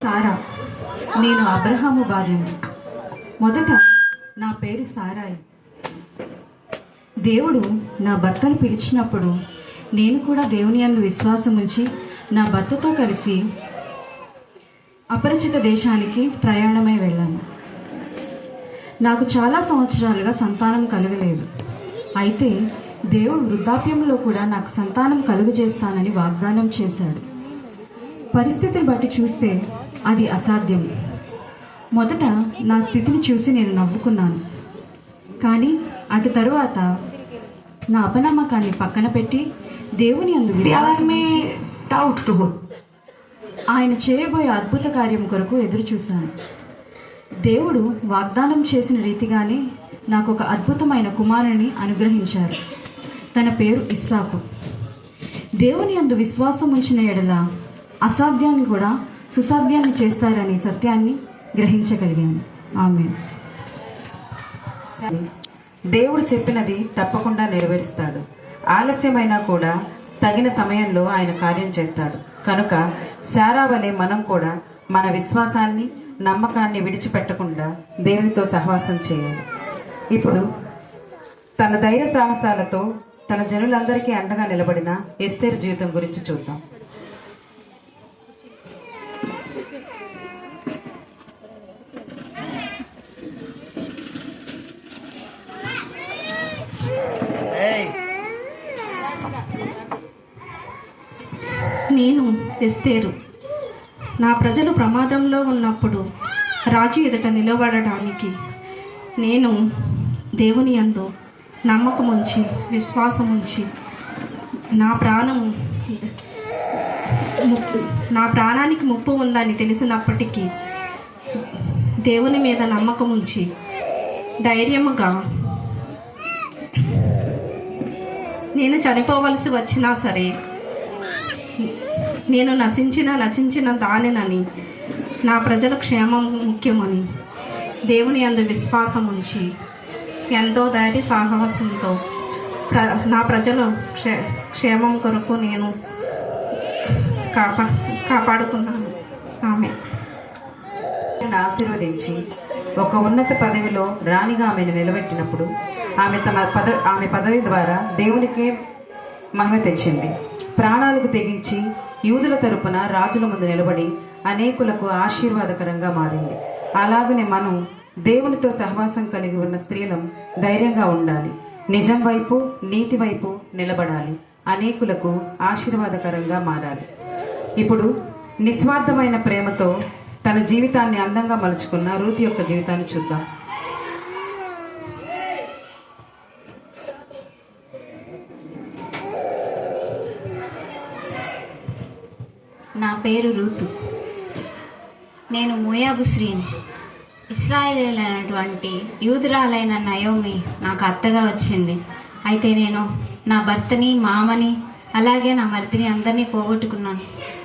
సారా, నేను అబ్రహాము భార్యను. మొదట నా పేరు సారాయి. దేవుడు నా భర్తను పిలిచినప్పుడు నేను కూడా దేవుని యందు విశ్వాసం ఉంచి నా భర్తతో కలిసి అపరిచిత దేశానికి ప్రయాణమై వెళ్ళాను. నాకు చాలా సంవత్సరాలుగా సంతానం కలగలేదు. అయితే దేవుడు వృద్ధాప్యంలో కూడా నాకు సంతానం కలుగజేస్తానని వాగ్దానం చేశాడు. పరిస్థితిని బట్టి చూస్తే అది అసాధ్యం. మొదట నా స్థితిని చూసి నేను నవ్వుకున్నాను. కానీ అటు తరువాత నా అపనమ్మకాన్ని పక్కన పెట్టి దేవుని యందు ఆయన చేయబోయే అద్భుత కార్యం కొరకు ఎదురు చూశాను. దేవుడు వాగ్దానం చేసిన రీతిగానే నాకు ఒక అద్భుతమైన కుమారుని అనుగ్రహించారు. తన పేరు ఇస్సాకు. దేవుని యందు విశ్వాసం ఉంచిన ఎడల అసాధ్యాన్ని కూడా సుసాధ్యాన్ని చేస్తారని సత్యాన్ని గ్రహించగలిగాను. ఆమేన్. దేవుడు చెప్పినది తప్పకుండా నెరవేరుస్తాడు. ఆలస్యమైనా కూడా తగిన సమయంలో ఆయన కార్యం చేస్తాడు. కనుక శారా వలె మనం కూడా మన విశ్వాసాన్ని నమ్మకాన్ని విడిచిపెట్టకుండా దేవునితో సహవాసం చేయాలి. ఇప్పుడు తన ధైర్య సాహసాలతో తన జనులందరికీ అండగా నిలబడిన ఎస్తేరు జీవితం గురించి చూద్దాం. నేను ఎస్తేరు. నా ప్రజలు ప్రమాదంలో ఉన్నప్పుడు రాజు ఎదుట నిలబడడానికి నేను దేవుని యందు నమ్మకం ఉంచి విశ్వాసం ఉంచి నా ప్రాణానికి ముప్పు ఉందని తెలిసినప్పటికీ దేవుని మీద నమ్మకం ఉంచి ధైర్యముగా నేను చనిపోవలసి వచ్చినా సరే నేను నశించిన దానినని నా ప్రజల క్షేమం ముఖ్యమని దేవుని యందు విశ్వాసం ఉంచి ఎంతో ధైర్య సాహసంతో నా ప్రజల క్షేమం కొరకు నేను కాపాడుకున్నాను. ఆశీర్వదించి ఒక ఉన్నత పదవిలో రాణిగా ఆమెను నిలబెట్టినప్పుడు ఆమె పదవి ద్వారా దేవునికే మహిమ తెచ్చింది. ప్రాణాలకు తెగించి యూదుల తరపున రాజుల ముందు నిలబడి అనేకులకు ఆశీర్వాదకరంగా మారింది. అలాగనే మనం దేవునితో సహవాసం కలిగి ఉన్న స్త్రీలం ధైర్యంగా ఉండాలి. నిజం వైపు నీతి వైపు నిలబడాలి. అనేకులకు ఆశీర్వాదకరంగా మారాలి. ఇప్పుడు నిస్వార్థమైన ప్రేమతో తన జీవితాన్ని అందంగా మలుచుకున్న రూతు యొక్క జీవితాన్ని చూద్దాం. నా పేరు రూతు. నేను మోయాబు స్త్రీని. ఇశ్రాయేలీయులైనటువంటి యూదురాలైన నయోమి నాకు అత్తగా వచ్చింది. అయితే నేను నా భర్తని, మామని, అలాగే నా మరిదిని అందరినీ పోగొట్టుకున్నాను.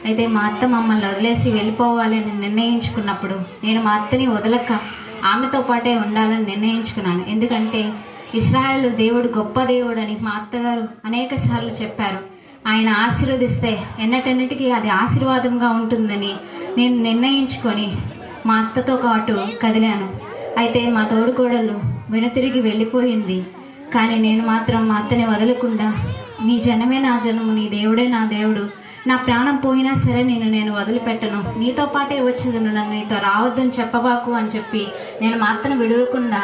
అయితే మా అత్త మమ్మల్ని వదిలేసి వెళ్ళిపోవాలని నిర్ణయించుకున్నప్పుడు నేను మా అత్తని వదలక ఆమెతో పాటే ఉండాలని నిర్ణయించుకున్నాను. ఎందుకంటే ఇశ్రాయేలు దేవుడు గొప్ప దేవుడు అని మా అత్తగారు అనేక సార్లు చెప్పారు. ఆయన ఆశీర్వదిస్తే ఎన్నటన్నిటికీ అది ఆశీర్వాదంగా ఉంటుందని నేను నిర్ణయించుకొని మా అత్తతో పాటు కదిలాను. అయితే మా తోడుకోడళ్ళు వెనుతిరిగి వెళ్ళిపోయింది. కానీ నేను మాత్రం మా అత్తని వదలకుండా నీ జనమే నా జనము, నీ దేవుడే నా దేవుడు, నా ప్రాణం పోయినా సరే నేను వదిలిపెట్టను, నీతో పాటే వచ్చేదను, నన్ను నీతో రావద్దని చెప్పబాకు అని చెప్పి నేను మా అత్తను విడవకుండా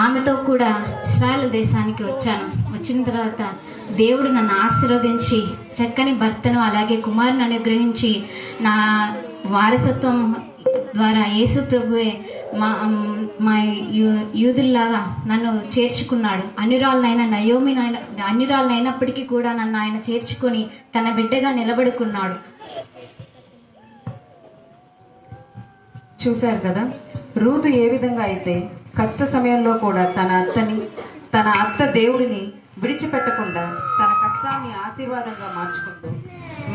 ఆమెతో కూడా ఇశ్రాయేలు దేశానికి వచ్చాను. వచ్చిన తర్వాత దేవుడు నన్ను ఆశీర్వదించి చక్కని భర్తను అలాగే కుమారుని అనుగ్రహించి నా వారసత్వం ద్వారా యేసు ప్రభువే మా యూదుల్లాగా నన్ను చేర్చుకున్నాడు. అన్యురాలనైనప్పటికీ కూడా నన్ను ఆయన చేర్చుకొని తన బిడ్డగా నిలబడుకున్నాడు. చూశారు కదా, రూతు ఏ విధంగా అయితే కష్ట సమయంలో కూడా తన అత్త దేవుడిని విడిచిపెట్టకుండా తన కష్టాన్ని ఆశీర్వాదంగా మార్చుకుంటూ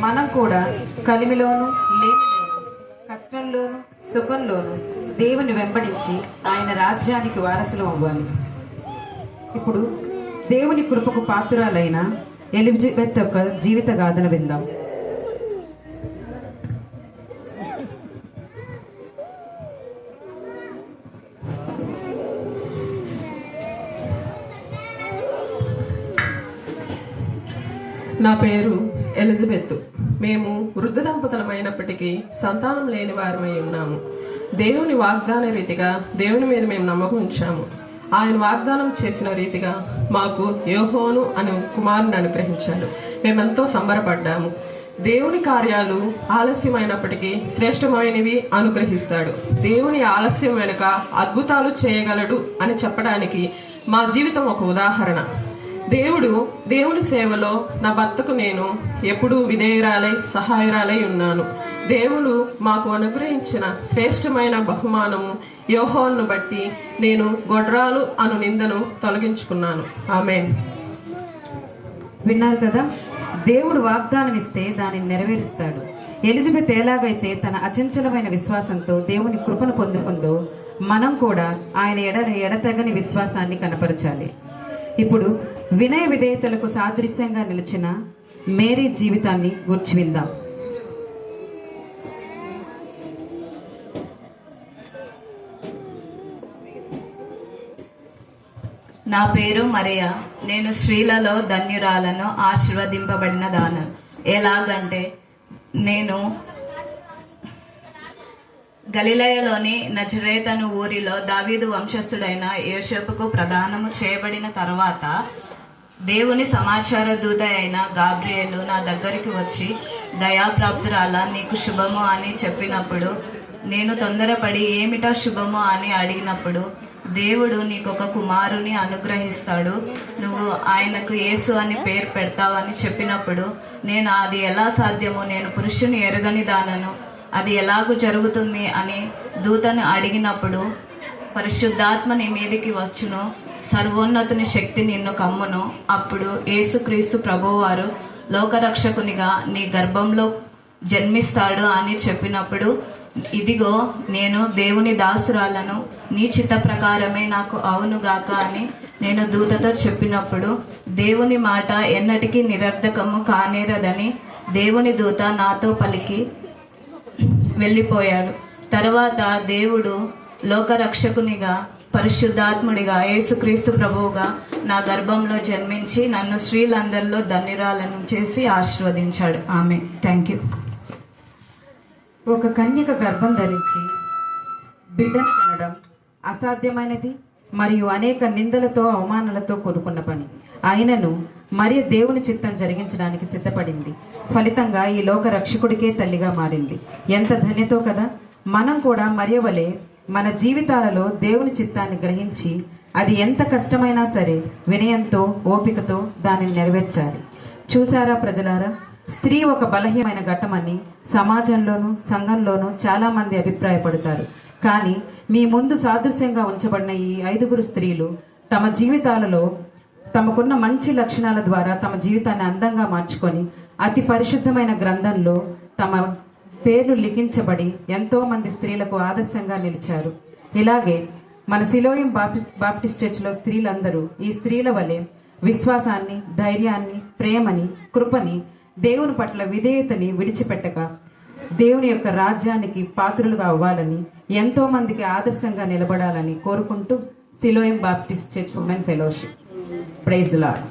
మనం కూడా కలిమిలోను లేమిలోను కష్టంలోను సుఖంలోను దేవుని వెంబడించి ఆయన రాజ్యానికి వారసులు అవ్వాలి. ఇప్పుడు దేవుని కృపకు పాత్రురాలైన ఎలిజబెత్ యొక్క జీవిత గాథను విందాం. నా పేరు ఎలిజబెత్. మేము వృద్ధ దంపతులమైనప్పటికీ సంతానం లేని వారమై ఉన్నాము. దేవుని వాగ్దాన రీతిగా దేవుని మీద మేము నమ్మకం ఉంచాము. ఆయన వాగ్దానం చేసిన రీతిగా మాకు యోహోను అను కుమారుని అనుగ్రహించాడు. మేమెంతో సంబరపడ్డాము. దేవుని కార్యాలు ఆలస్యమైనప్పటికీ శ్రేష్టమైనవి అనుగ్రహిస్తాడు. దేవుని ఆలస్యం వెనుక అద్భుతాలు చేయగలడు అని చెప్పడానికి మా జీవితం ఒక ఉదాహరణ. దేవుని సేవలో నా భర్తకు నేను ఎప్పుడూ విధేయురాలై సహాయరాలై ఉన్నాను. దేవుడు మాకు అనుగ్రహించిన శ్రేష్టమైన బహుమానము యోహోను బట్టి నేను గొడ్రాలు అను నిందను తొలగించుకున్నాను. ఆమేన్. విన్నారు కదా, దేవుడు వాగ్దానం ఇస్తే దానిని నెరవేరుస్తాడు. ఎలిజబెత్ ఎలాగైతే తన అచంచలమైన విశ్వాసంతో దేవుని కృపను పొందుకుందో మనం కూడా ఆయన ఎడతెగని విశ్వాసాన్ని కనపరచాలి. ఇప్పుడు వినయ విధేయతలకు సాదృశ్యంగా నిలిచిన మేరీ జీవితాన్ని గురించి విందాం. నా పేరు మరియా. నేను స్త్రీలలో ధన్యురాలను, ఆశీర్వదింపబడిన దానం. ఎలాగంటే నేను గలిలయలోని నజరేతను ఊరిలో దావీదు వంశస్థుడైన యోసేపుకు ప్రదానము చేయబడిన తర్వాత దేవుని సమాచార దూత అయిన గాబ్రియేలు నా దగ్గరికి వచ్చి, దయాప్రాప్తురాల, నీకు శుభము అని చెప్పినప్పుడు నేను తొందరపడి ఏమిటా శుభము అని అడిగినప్పుడు, దేవుడు నీకొక కుమారుని అనుగ్రహిస్తాడు, నువ్వు ఆయనకు యేసు అని పేరు పెడతావని చెప్పినప్పుడు నేను అది ఎలా సాధ్యము, నేను పురుషుని ఎరుగని దానను, అది ఎలాగూ జరుగుతుంది అని దూతను అడిగినప్పుడు, పరిశుద్ధాత్మ నీ మీదికి వచ్చును, సర్వోన్నతుని శక్తి నిన్ను కమ్మును, అప్పుడు యేసుక్రీస్తు ప్రభువారు లోకరక్షకునిగా నీ గర్భంలో జన్మిస్తాడు అని చెప్పినప్పుడు, ఇదిగో నేను దేవుని దాసురాలను, నీ చిత్త ప్రకారమే నాకు అవునుగాక అని నేను దూతతో చెప్పినప్పుడు, దేవుని మాట ఎన్నటికీ నిరర్ధకము కానేరదని దేవుని దూత నాతో పలికి వెళ్ళిపోయాడు. తర్వాత దేవుడు లోకరక్షకునిగా, పరిశుద్ధాత్ముడిగా, యేసుక్రీస్తు ప్రభువుగా నా గర్భంలో జన్మించి నన్ను స్త్రీలందరిలో ధన్యురాలను చేసి ఆశీర్వదించాడు. ఆమె. Thank you. ఒక కన్యక గర్భం ధరించి బిడ్డను కనడం అసాధ్యమైనది మరియు అనేక నిందలతో అవమానాలతో కూడుకున్న పని. అయినను మరియు దేవుని చిత్తం జరిగించడానికి సిద్ధపడింది. ఫలితంగా ఈ లోక రక్షకుడికే తల్లిగా మారింది. ఎంత ధన్యతో కదా. మనం కూడా మరియవలే మన జీవితాలలో దేవుని చిత్తాన్ని గ్రహించి అది ఎంత కష్టమైనా సరే వినయంతో, ఓపికతో దానిని నెరవేర్చాలి. చూసారా ప్రజలారా, స్త్రీ ఒక బలహీనమైన ఘట్టమని సమాజంలోనూ సంఘంలోనూ చాలామంది అభిప్రాయపడతారు. కానీ మీ ముందు సాదృశ్యంగా ఉంచబడిన ఈ 5 స్త్రీలు తమ జీవితాలలో తమకున్న మంచి లక్షణాల ద్వారా తమ జీవితాన్ని అందంగా మార్చుకొని అతి పరిశుద్ధమైన గ్రంథంలో తమ పేర్లు లిఖించబడి ఎంతో మంది స్త్రీలకు ఆదర్శంగా నిలిచారు. ఇలాగే మన సిలోయం బాప్టిస్ట్ చర్చ్లో స్త్రీలందరూ ఈ స్త్రీల వలె విశ్వాసాన్ని, ధైర్యాన్ని, ప్రేమని, కృపని, దేవుని పట్ల విధేయతని విడిచిపెట్టక దేవుని యొక్క రాజ్యానికి పాత్రులుగా అవ్వాలని, ఎంతో మందికి ఆదర్శంగా నిలబడాలని కోరుకుంటూ Siloam baptist church women fellowship. Praise the lord.